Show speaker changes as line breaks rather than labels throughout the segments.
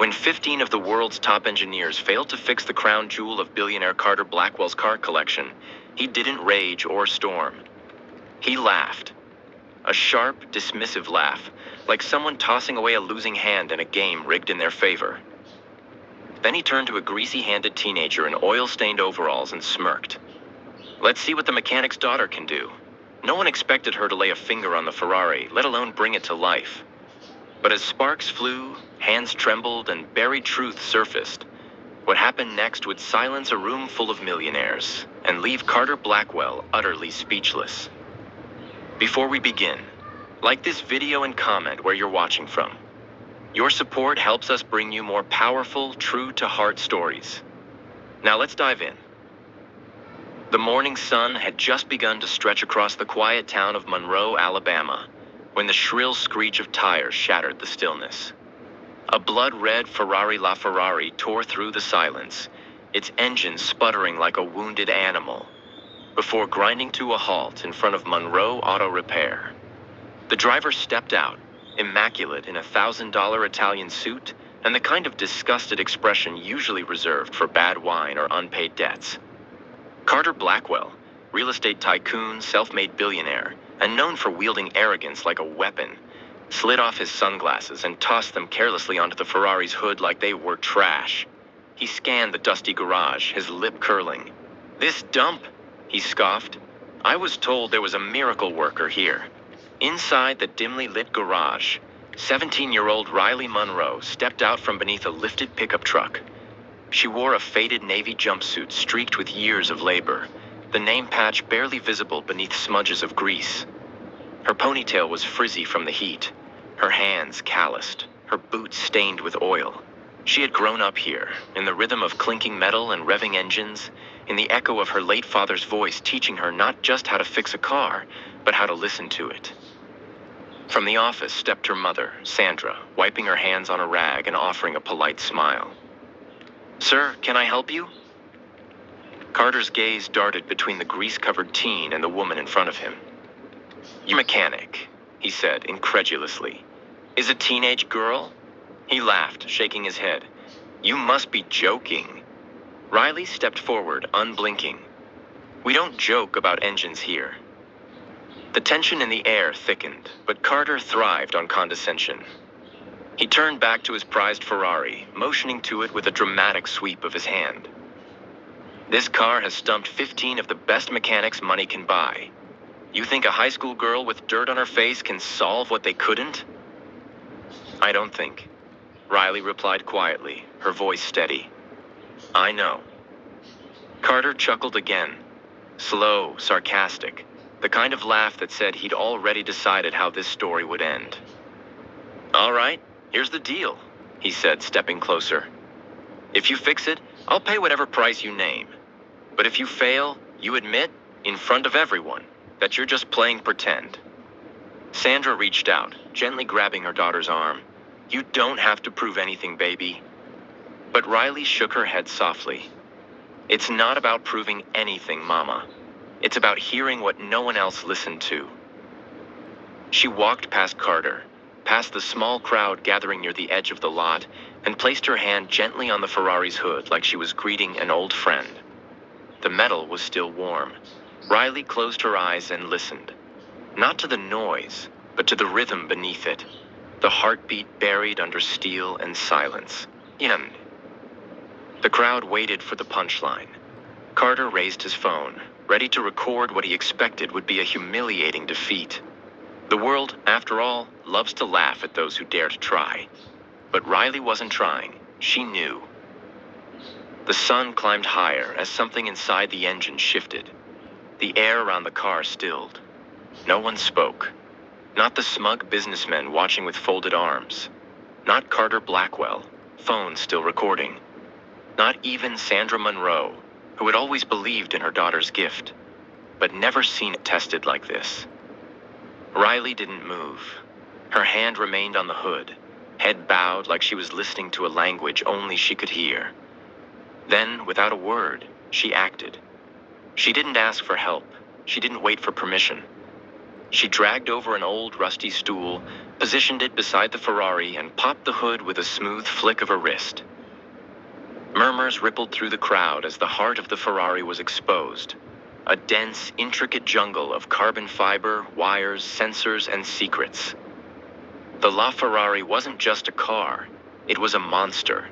When 15 of the world's top engineers failed to fix the crown jewel of billionaire Carter Blackwell's car collection, he didn't rage or storm. He laughed. A sharp, dismissive laugh, like someone tossing away a losing hand in a game rigged in their favor. Then he turned to a greasy-handed teenager in oil-stained overalls and smirked. Let's see what the mechanic's daughter can do. No one expected her to lay a finger on the Ferrari, let alone bring it to life. But as sparks flew, hands trembled, and buried truth surfaced, what happened next would silence a room full of millionaires and leave Carter Blackwell utterly speechless. Before we begin, like this video and comment where you're watching from. Your support helps us bring you more powerful, true-to-heart stories. Now let's dive in. The morning sun had just begun to stretch across the quiet town of Monroe, Alabama, when the shrill screech of tires shattered the stillness. A blood-red Ferrari LaFerrari tore through the silence, its engine sputtering like a wounded animal, before grinding to a halt in front of Monroe Auto Repair. The driver stepped out, immaculate in a $1,000 Italian suit and the kind of disgusted expression usually reserved for bad wine or unpaid debts. Carter Blackwell, real estate tycoon, self-made billionaire, and known for wielding arrogance like a weapon, slid off his sunglasses and tossed them carelessly onto the Ferrari's hood like they were trash. He scanned the dusty garage, his lip curling. "This dump," he scoffed. "I was told there was a miracle worker here." Inside the dimly lit garage, 17-year-old Riley Monroe stepped out from beneath a lifted pickup truck. She wore a faded navy jumpsuit streaked with years of labor, the name patch barely visible beneath smudges of grease. Her ponytail was frizzy from the heat, her hands calloused, her boots stained with oil. She had grown up here, in the rhythm of clinking metal and revving engines, in the echo of her late father's voice teaching her not just how to fix a car, but how to listen to it. From the office stepped her mother, Sandra, wiping her hands on a rag and offering a polite smile. "Sir, can I help you?" Carter's gaze darted between the grease-covered teen and the woman in front of him. "Your mechanic," he said incredulously, "is a teenage girl?" He laughed, shaking his head. "You must be joking." Riley stepped forward, unblinking. "We don't joke about engines here." The tension in the air thickened, but Carter thrived on condescension. He turned back to his prized Ferrari, motioning to it with a dramatic sweep of his hand. "This car has stumped 15 of the best mechanics money can buy. You think a high school girl with dirt on her face can solve what they couldn't?" "I don't think," Riley replied quietly, her voice steady. "I know." Carter chuckled again, slow, sarcastic, the kind of laugh that said he'd already decided how this story would end. "All right, here's the deal," he said, stepping closer. "If you fix it, I'll pay whatever price you name. But if you fail, you admit, in front of everyone, that you're just playing pretend." Sandra reached out, gently grabbing her daughter's arm. "You don't have to prove anything, baby." But Riley shook her head softly. "It's not about proving anything, Mama. It's about hearing what no one else listened to." She walked past Carter, past the small crowd gathering near the edge of the lot, and placed her hand gently on the Ferrari's hood like she was greeting an old friend. The metal was still warm. Riley closed her eyes and listened. Not to the noise, but to the rhythm beneath it. The heartbeat buried under steel and silence. End. The crowd waited for the punchline. Carter raised his phone, ready to record what he expected would be a humiliating defeat. The world, after all, loves to laugh at those who dare to try. But Riley wasn't trying. She knew. The sun climbed higher as something inside the engine shifted. The air around the car stilled. No one spoke. Not the smug businessmen watching with folded arms. Not Carter Blackwell, phone still recording. Not even Sandra Monroe, who had always believed in her daughter's gift, but never seen it tested like this. Riley didn't move. Her hand remained on the hood, head bowed like she was listening to a language only she could hear. Then, without a word, she acted. She didn't ask for help. She didn't wait for permission. She dragged over an old rusty stool, positioned it beside the Ferrari, and popped the hood with a smooth flick of her wrist. Murmurs rippled through the crowd as the heart of the Ferrari was exposed. A dense, intricate jungle of carbon fiber, wires, sensors, and secrets. The LaFerrari wasn't just a car, it was a monster.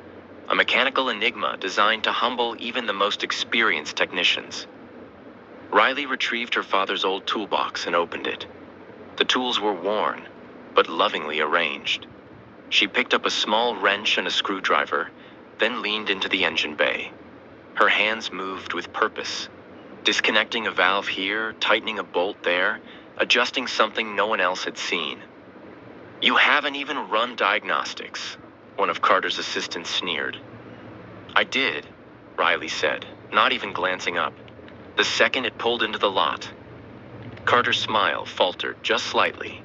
A mechanical enigma designed to humble even the most experienced technicians. Riley retrieved her father's old toolbox and opened it. The tools were worn, but lovingly arranged. She picked up a small wrench and a screwdriver, then leaned into the engine bay. Her hands moved with purpose, disconnecting a valve here, tightening a bolt there, adjusting something no one else had seen. "You haven't even run diagnostics," one of Carter's assistants sneered. "I did," Riley said, not even glancing up, the second it pulled into the lot. Carter's smile faltered just slightly.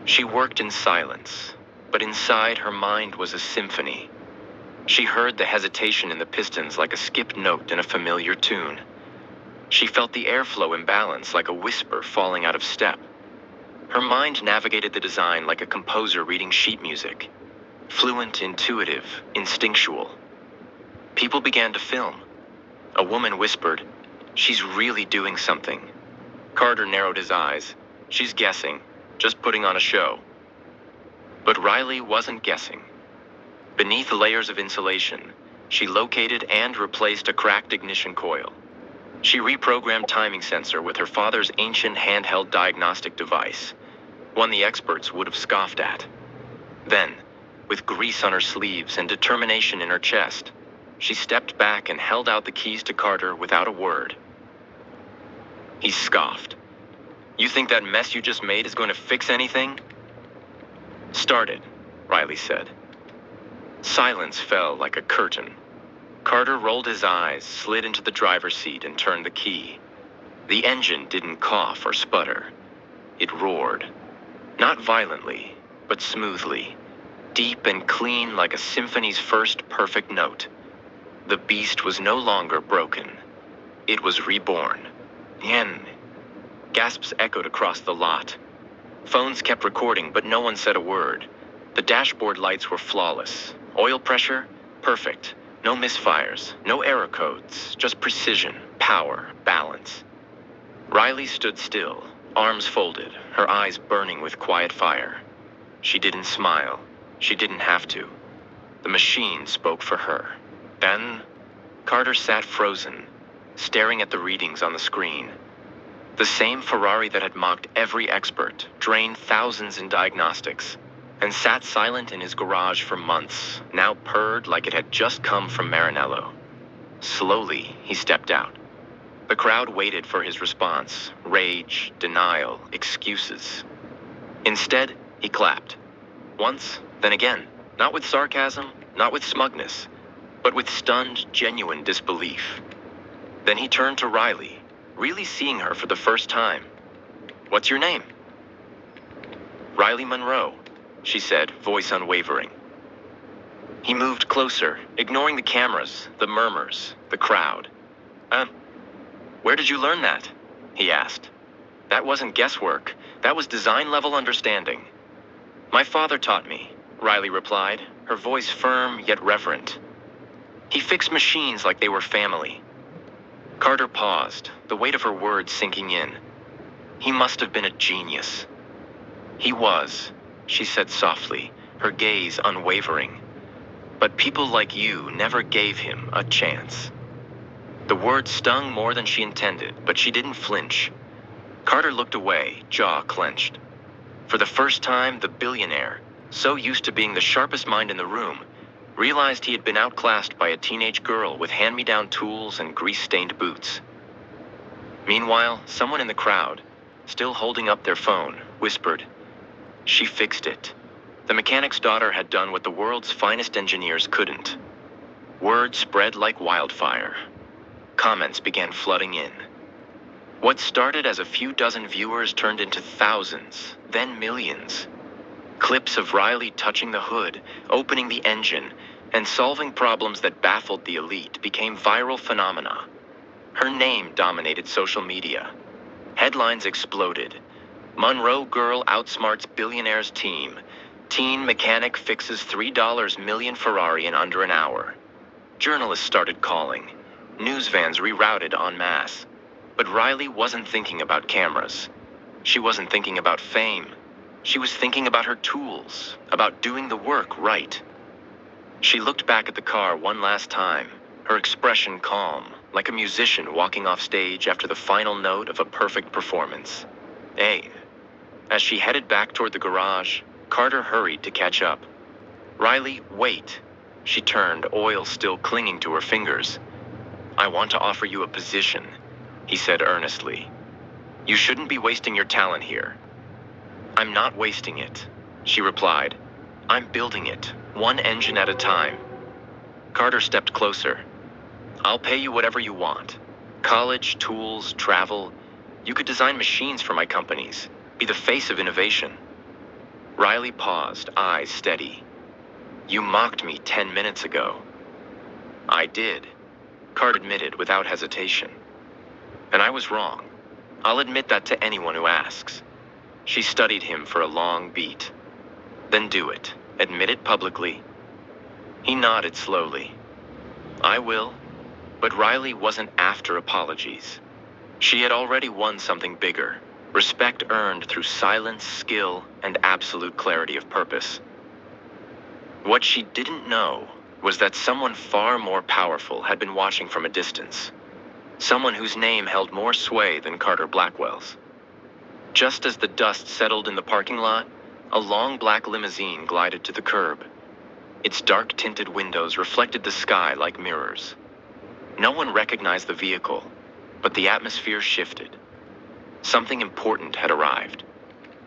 She worked in silence, but inside her mind was a symphony. She heard the hesitation in the pistons like a skipped note in a familiar tune. She felt the airflow imbalance like a whisper falling out of step. Her mind navigated the design like a composer reading sheet music. Fluent, intuitive, instinctual. People began to film. A woman whispered, "She's really doing something." Carter narrowed his eyes. "She's guessing, just putting on a show." But Riley wasn't guessing. Beneath layers of insulation, she located and replaced a cracked ignition coil. She reprogrammed timing sensor with her father's ancient handheld diagnostic device, one the experts would have scoffed at. Then, with grease on her sleeves and determination in her chest, she stepped back and held out the keys to Carter without a word. He scoffed. "You think that mess you just made is going to fix anything?" "Start it," Riley said. Silence fell like a curtain. Carter rolled his eyes, slid into the driver's seat, and turned the key. The engine didn't cough or sputter. It roared. Not violently, but smoothly. Deep and clean like a symphony's first perfect note. The beast was no longer broken. It was reborn. Yen. Gasps echoed across the lot. Phones kept recording, but no one said a word. The dashboard lights were flawless. Oil pressure, perfect. No misfires, no error codes, just precision, power, balance. Riley stood still, arms folded, her eyes burning with quiet fire. She didn't smile. She didn't have to. The machine spoke for her. Then, Carter sat frozen, staring at the readings on the screen. The same Ferrari that had mocked every expert, drained thousands in diagnostics, and sat silent in his garage for months, now purred like it had just come from Maranello. Slowly, he stepped out. The crowd waited for his response, rage, denial, excuses. Instead, he clapped. Once, then again, not with sarcasm, not with smugness, but with stunned, genuine disbelief. Then he turned to Riley, really seeing her for the first time. "What's your name?" "Riley Monroe," she said, voice unwavering. He moved closer, ignoring the cameras, the murmurs, the crowd. Where did you learn that?" he asked. "That wasn't guesswork. That was design-level understanding." "My father taught me," Riley replied, her voice firm yet reverent. "He fixed machines like they were family." Carter paused, the weight of her words sinking in. He must have been a genius. "He was," she said softly, her gaze unwavering. "But people like you never gave him a chance." The words stung more than she intended, but she didn't flinch. Carter looked away, jaw clenched. For the first time, the billionaire, so used to being the sharpest mind in the room, realized he had been outclassed by a teenage girl with hand-me-down tools and grease-stained boots. Meanwhile, someone in the crowd, still holding up their phone, whispered, "She fixed it." The mechanic's daughter had done what the world's finest engineers couldn't. Word spread like wildfire. Comments began flooding in. What started as a few dozen viewers turned into thousands, then millions. Clips of Riley touching the hood, opening the engine, and solving problems that baffled the elite became viral phenomena. Her name dominated social media. Headlines exploded. Monroe girl outsmarts billionaire's team. Teen mechanic fixes $3 million Ferrari in under an hour. Journalists started calling. News vans rerouted en masse. But Riley wasn't thinking about cameras. She wasn't thinking about fame. She was thinking about her tools, about doing the work right. She looked back at the car one last time, her expression calm, like a musician walking off stage after the final note of a perfect performance. As she headed back toward the garage, Carter hurried to catch up. Riley, wait. She turned, oil still clinging to her fingers. I want to offer you a position, he said earnestly. You shouldn't be wasting your talent here. I'm not wasting it, she replied. I'm building it, one engine at a time. Carter stepped closer. I'll pay you whatever you want. College, tools, travel. You could design machines for my companies, be the face of innovation. Riley paused, eyes steady. You mocked me 10 minutes ago. I did, Carter admitted without hesitation. And I was wrong. I'll admit that to anyone who asks. She studied him for a long beat. Then do it. Admit it publicly. He nodded slowly. I will. But Riley wasn't after apologies. She had already won something bigger. Respect earned through silence, skill, and absolute clarity of purpose. What she didn't know was that someone far more powerful had been watching from a distance. Someone whose name held more sway than Carter Blackwell's. Just as the dust settled in the parking lot, a long black limousine glided to the curb. Its dark-tinted windows reflected the sky like mirrors. No one recognized the vehicle, but the atmosphere shifted. Something important had arrived.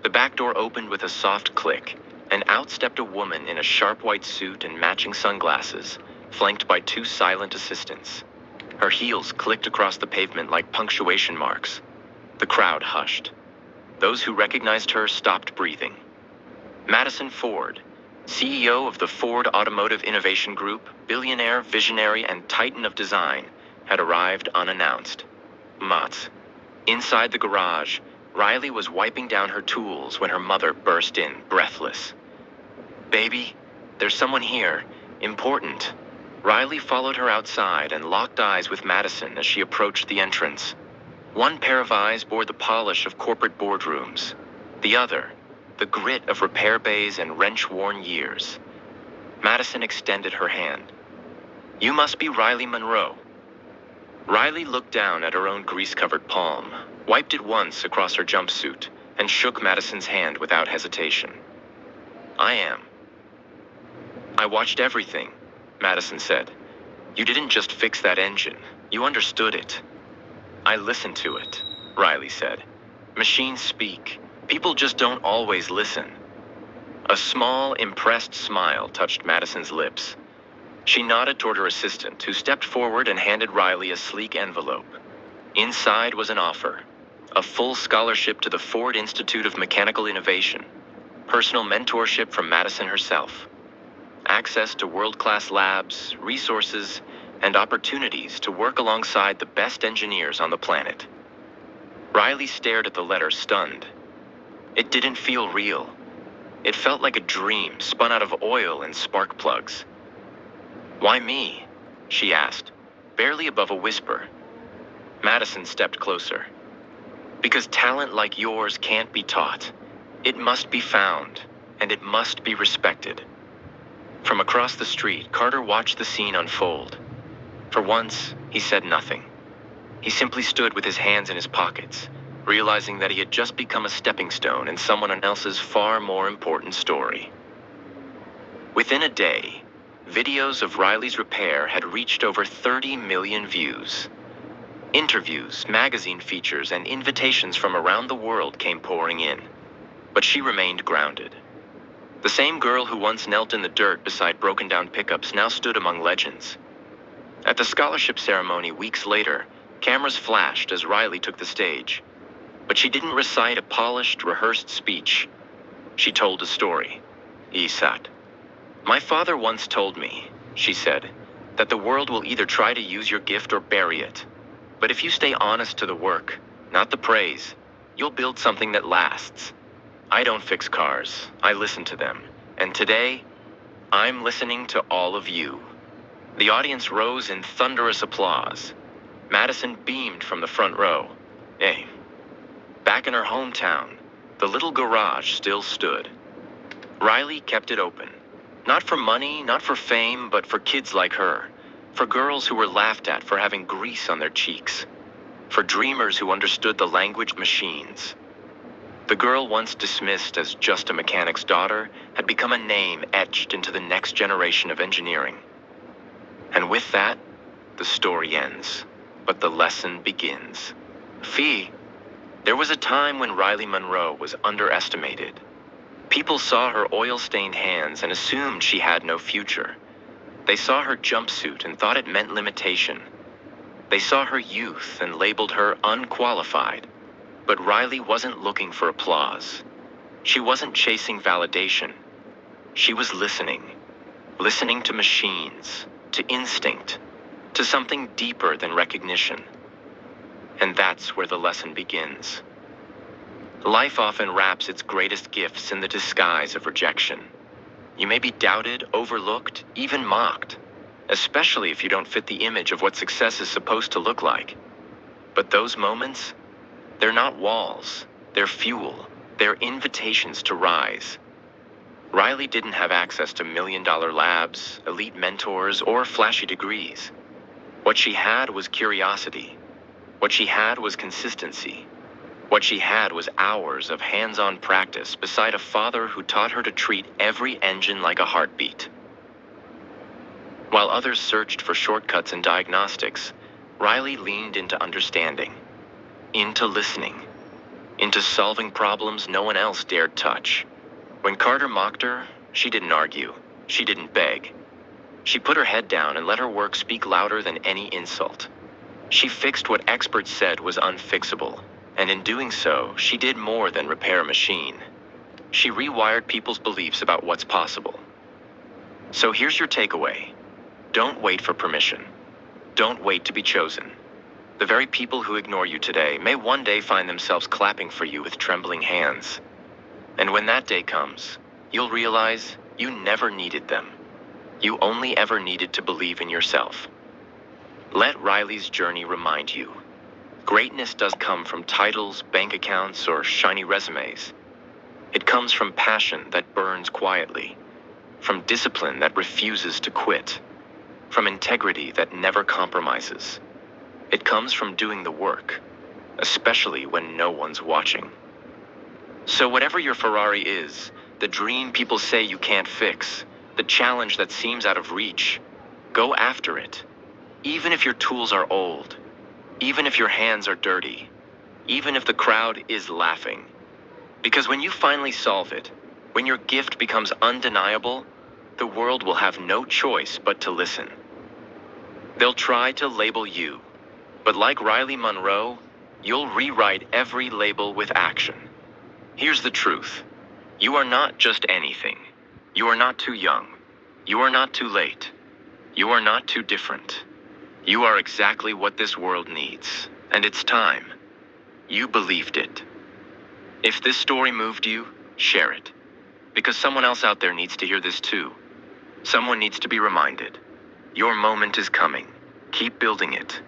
The back door opened with a soft click, and out stepped a woman in a sharp white suit and matching sunglasses, flanked by two silent assistants. Her heels clicked across the pavement like punctuation marks. The crowd hushed. Those who recognized her stopped breathing. Madison Ford, CEO of the Ford Automotive Innovation Group, billionaire, visionary, and titan of design, had arrived unannounced. Mats. Inside the garage, Riley was wiping down her tools when her mother burst in, breathless. Baby, there's someone here. Important. Riley followed her outside and locked eyes with Madison as she approached the entrance. One pair of eyes bore the polish of corporate boardrooms. The other, the grit of repair bays and wrench-worn years. Madison extended her hand. You must be Riley Monroe. Riley looked down at her own grease-covered palm, wiped it once across her jumpsuit, and shook Madison's hand without hesitation. I am. I watched everything, Madison said. You didn't just fix that engine. You understood it. I listened to it, Riley said. Machines speak. People just don't always listen. A small, impressed smile touched Madison's lips. She nodded toward her assistant, who stepped forward and handed Riley a sleek envelope. Inside was an offer. A full scholarship to the Ford Institute of Mechanical Innovation. Personal mentorship from Madison herself. Access to world-class labs, resources, and opportunities to work alongside the best engineers on the planet. Riley stared at the letter, stunned. It didn't feel real. It felt like a dream spun out of oil and spark plugs. Why me? She asked, barely above a whisper. Madison stepped closer. Because talent like yours can't be taught. It must be found, and it must be respected. From across the street, Carter watched the scene unfold. For once, he said nothing. He simply stood with his hands in his pockets, realizing that he had just become a stepping stone in someone else's far more important story. Within a day, videos of Riley's repair had reached over 30 million views. Interviews, magazine features, and invitations from around the world came pouring in. But she remained grounded. The same girl who once knelt in the dirt beside broken-down pickups now stood among legends. At the scholarship ceremony weeks later, cameras flashed as Riley took the stage. But she didn't recite a polished, rehearsed speech. She told a story. Isat. My father once told me, she said, that the world will either try to use your gift or bury it. But if you stay honest to the work, not the praise, you'll build something that lasts. I don't fix cars, I listen to them. And today, I'm listening to all of you. The audience rose in thunderous applause. Madison beamed from the front row. Hey, back in her hometown, the little garage still stood. Riley kept it open. Not for money, not for fame, but for kids like her. For girls who were laughed at for having grease on their cheeks. For dreamers who understood the language of machines. The girl once dismissed as just a mechanic's daughter had become a name etched into the next generation of engineering. And with that, the story ends, but the lesson begins. Fee, there was a time when Riley Monroe was underestimated. People saw her oil-stained hands and assumed she had no future. They saw her jumpsuit and thought it meant limitation. They saw her youth and labeled her unqualified. But Riley wasn't looking for applause. She wasn't chasing validation. She was listening. Listening to machines, to instinct, to something deeper than recognition. And that's where the lesson begins. Life often wraps its greatest gifts in the disguise of rejection. You may be doubted, overlooked, even mocked, especially if you don't fit the image of what success is supposed to look like. But those moments, they're not walls, they're fuel, they're invitations to rise. Riley didn't have access to million-dollar labs, elite mentors, or flashy degrees. What she had was curiosity. What she had was consistency. What she had was hours of hands-on practice beside a father who taught her to treat every engine like a heartbeat. While others searched for shortcuts and diagnostics, Riley leaned into understanding, into listening, into solving problems no one else dared touch. When Carter mocked her, she didn't argue. She didn't beg. She put her head down and let her work speak louder than any insult. She fixed what experts said was unfixable. And in doing so, she did more than repair a machine. She rewired people's beliefs about what's possible. So here's your takeaway. Don't wait for permission. Don't wait to be chosen. The very people who ignore you today may one day find themselves clapping for you with trembling hands. And when that day comes, you'll realize you never needed them. You only ever needed to believe in yourself. Let Riley's journey remind you. Greatness doesn't come from titles, bank accounts, or shiny resumes. It comes from passion that burns quietly, from discipline that refuses to quit, from integrity that never compromises. It comes from doing the work, especially when no one's watching. So whatever your Ferrari is, the dream people say you can't fix, the challenge that seems out of reach, go after it. Even if your tools are old, even if your hands are dirty, even if the crowd is laughing. Because when you finally solve it, when your gift becomes undeniable, the world will have no choice but to listen. They'll try to label you, but like Riley Monroe, you'll rewrite every label with action. Here's the truth. You are not just anything. You are not too young. You are not too late. You are not too different. You are exactly what this world needs, and it's time. You believed it. If this story moved you, share it. Because someone else out there needs to hear this too. Someone needs to be reminded. Your moment is coming. Keep building it.